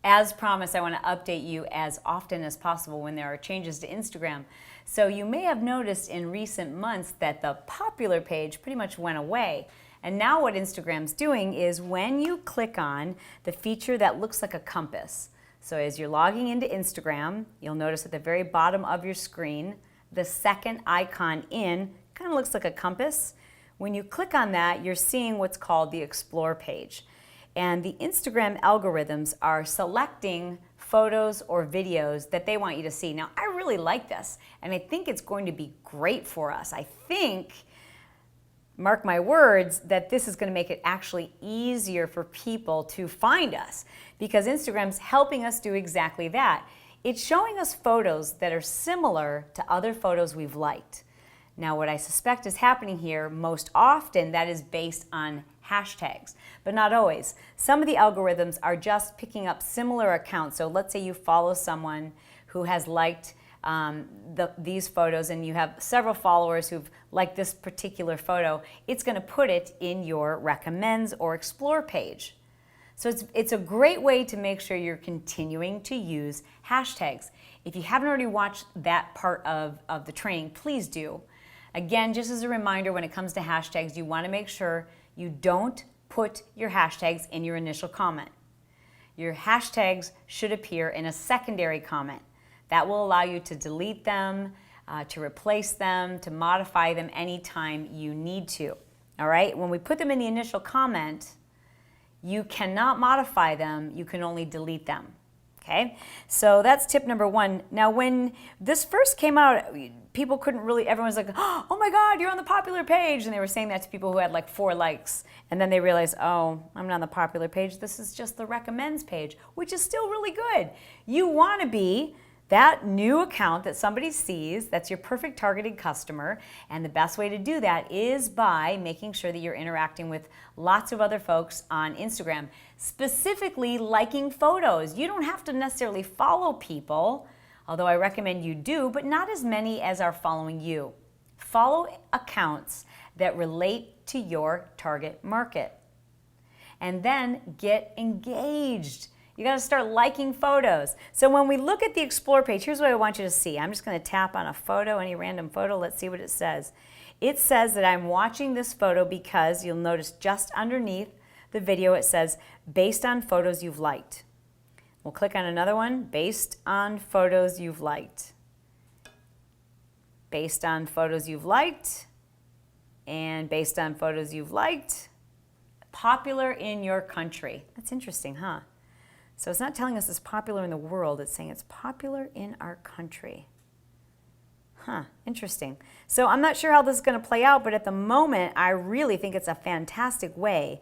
As promised, I want to update you as often as possible when there are changes to Instagram. So you may have noticed in recent months that the popular page pretty much went away. And now what Instagram's doing is when you click on the feature that looks like a compass. So as you're logging into Instagram, you'll notice at the very bottom of your screen, the second icon in kind of looks like a compass. When you click on that, you're seeing what's called the Explore page. And the Instagram algorithms are selecting photos or videos that they want you to see. Now, I really like this, and I think it's going to be great for us. I think, mark my words, that this is going to make it actually easier for people to find us because Instagram's helping us do exactly that. It's showing us photos that are similar to other photos we've liked. Now, what I suspect is happening here, most often that is based on hashtags, but not always. Some of the algorithms are just picking up similar accounts. So let's say you follow someone who has liked these photos and you have several followers who've liked this particular photo. It's going to put it in your recommends or explore page. So it's a great way to make sure you're continuing to use hashtags. If you haven't already watched that part of the training, please do. Again, just as a reminder, when it comes to hashtags, you want to make sure you don't put your hashtags in your initial comment. Your hashtags should appear in a secondary comment. That will allow you to delete them, to replace them, to modify them anytime you need to. All right? When we put them in the initial comment, you cannot modify them, you can only delete them. Okay? So that's tip number one. Now, when this first came out, people couldn't really, everyone's like, oh my God, you're on the popular page. And they were saying that to people who had like 4 likes. And then they realized, oh, I'm not on the popular page. This is just the recommends page, which is still really good. You want to be that new account that somebody sees, that's your perfect targeted customer. And the best way to do that is by making sure that you're interacting with lots of other folks on Instagram, specifically liking photos. You don't have to necessarily follow people, although I recommend you do, but not as many as are following you. Follow accounts that relate to your target market. And then get engaged. You got to start liking photos. So when we look at the Explore page, here's what I want you to see. I'm just going to tap on a photo, any random photo. Let's see what it says. It says that I'm watching this photo because you'll notice just underneath the video it says, based on photos you've liked. We'll click on another one, based on photos you've liked. Based on photos you've liked, and based on photos you've liked. Popular in your country. That's interesting, huh? So it's not telling us it's popular in the world, it's saying it's popular in our country. Huh, interesting. So I'm not sure how this is going to play out, but at the moment, I really think it's a fantastic way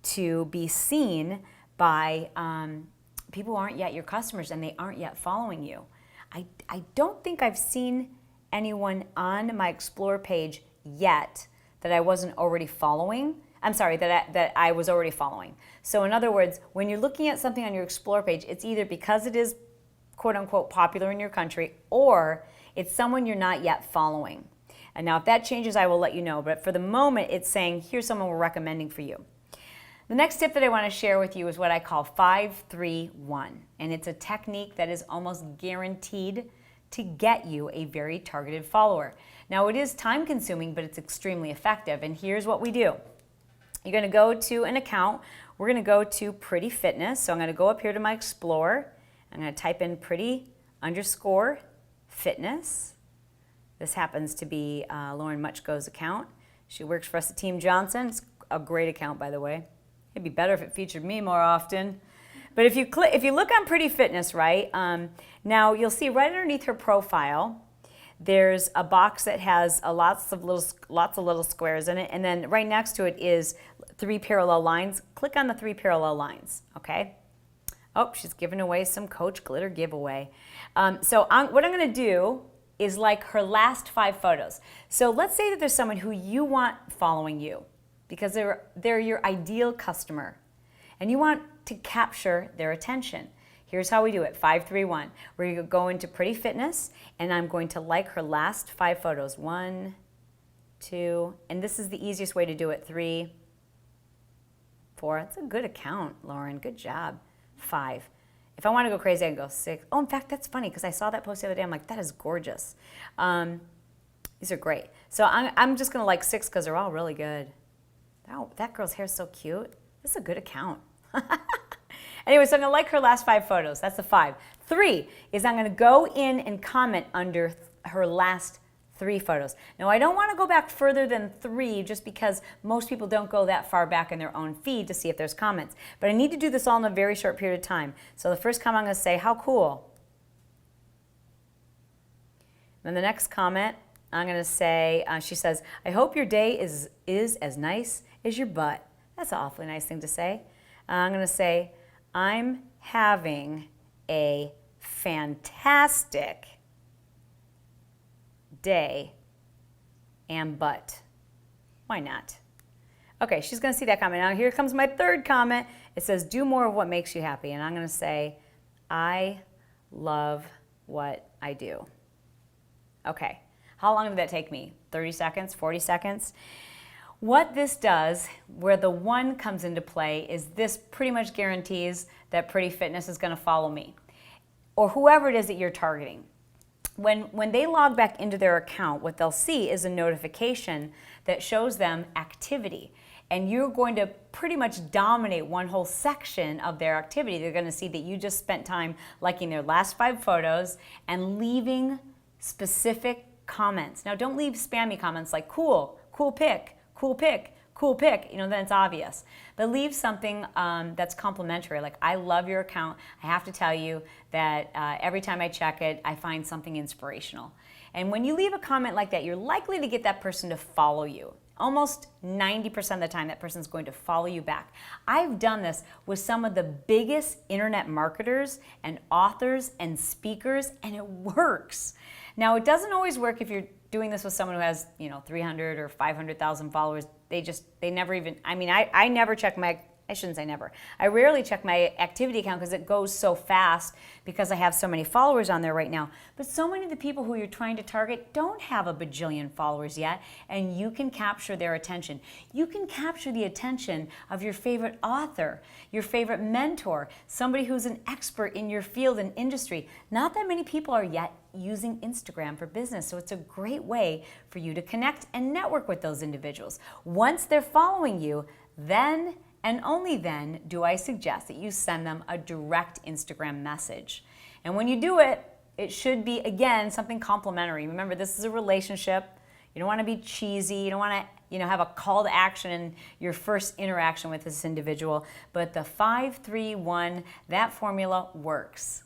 to be seen by people who aren't yet your customers and they aren't yet following you. I don't think I've seen anyone on my Explore page yet that I wasn't already following. I'm sorry, that I was already following. So in other words, when you're looking at something on your Explore page, it's either because it is quote unquote popular in your country or it's someone you're not yet following. And now if that changes, I will let you know. But for the moment, it's saying, here's someone we're recommending for you. The next tip that I want to share with you is what I call 5-3-1. And it's a technique that is almost guaranteed to get you a very targeted follower. Now it is time consuming, but it's extremely effective. And here's what we do. You're going to go to an account. We're going to go to Pretty Fitness. So I'm going to go up here to my Explore. I'm going to type in pretty_fitness. This happens to be Lauren Muchko's account. She works for us at Team Johnson. It's a great account, by the way. It'd be better if it featured me more often. But if you look on Pretty Fitness, right, now you'll see right underneath her profile, there's a box that has lots of little squares in it, and then right next to it is 3 parallel lines. Click on the 3 parallel lines, okay? Oh, she's giving away some Coach Glitter giveaway. What I'm going to do is like her last 5 photos. So let's say that there's someone who you want following you because they're your ideal customer, and you want to capture their attention. Here's how we do it, 5-3-1. We're going to go into Pretty Fitness, and I'm going to like her last 5 photos. 1, 2, and this is the easiest way to do it. 3, 4. That's a good account, Lauren. Good job. 5. If I want to go crazy, I can go 6. Oh, in fact, that's funny because I saw that post the other day. I'm like, that is gorgeous. These are great. So I'm just going to like 6 because they're all really good. Oh, that girl's hair is so cute. This is a good account. Anyway, so I'm going to like her last 5 photos. That's the 5. 3 is I'm going to go in and comment under her last 3 photos. Now, I don't want to go back further than 3 just because most people don't go that far back in their own feed to see if there's comments. But I need to do this all in a very short period of time. So the first comment I'm going to say, how cool. Then the next comment, I'm going to say, she says, I hope your day is as nice as your butt. That's an awfully nice thing to say. I'm going to say, I'm having a fantastic day and butt. Why not? Okay, she's going to see that comment. Now here comes my third comment. It says, do more of what makes you happy. And I'm going to say, I love what I do. Okay, how long did that take me? 30 seconds, 40 seconds? What this does, where the 1 comes into play, is this pretty much guarantees that Pretty Fitness is going to follow me or whoever it is that you're targeting. When they log back into their account, what they'll see is a notification that shows them activity. And you're going to pretty much dominate one whole section of their activity. They're going to see that you just spent time liking their last 5 photos and leaving specific comments. Now, don't leave spammy comments like cool, cool pic, cool pic, cool pic, then it's obvious. But leave something that's complimentary, like I love your account. I have to tell you that every time I check it, I find something inspirational. And when you leave a comment like that, you're likely to get that person to follow you. Almost 90% of the time, that person's going to follow you back. I've done this with some of the biggest internet marketers and authors and speakers, and it works. Now, it doesn't always work if you're doing this with someone who has, 300 or 500,000 followers. They never even, I never check I shouldn't say never. I rarely check my activity account because it goes so fast because I have so many followers on there right now. But so many of the people who you're trying to target don't have a bajillion followers yet, and you can capture their attention. You can capture the attention of your favorite author, your favorite mentor, somebody who's an expert in your field and industry. Not that many people are yet using Instagram for business, so it's a great way for you to connect and network with those individuals. Once they're following you, then and only then do I suggest that you send them a direct Instagram message. And when you do it, it should be, again, something complimentary. Remember, this is a relationship. You don't want to be cheesy. You don't want to have a call to action in your first interaction with this individual. But the 5-3-1, that formula works.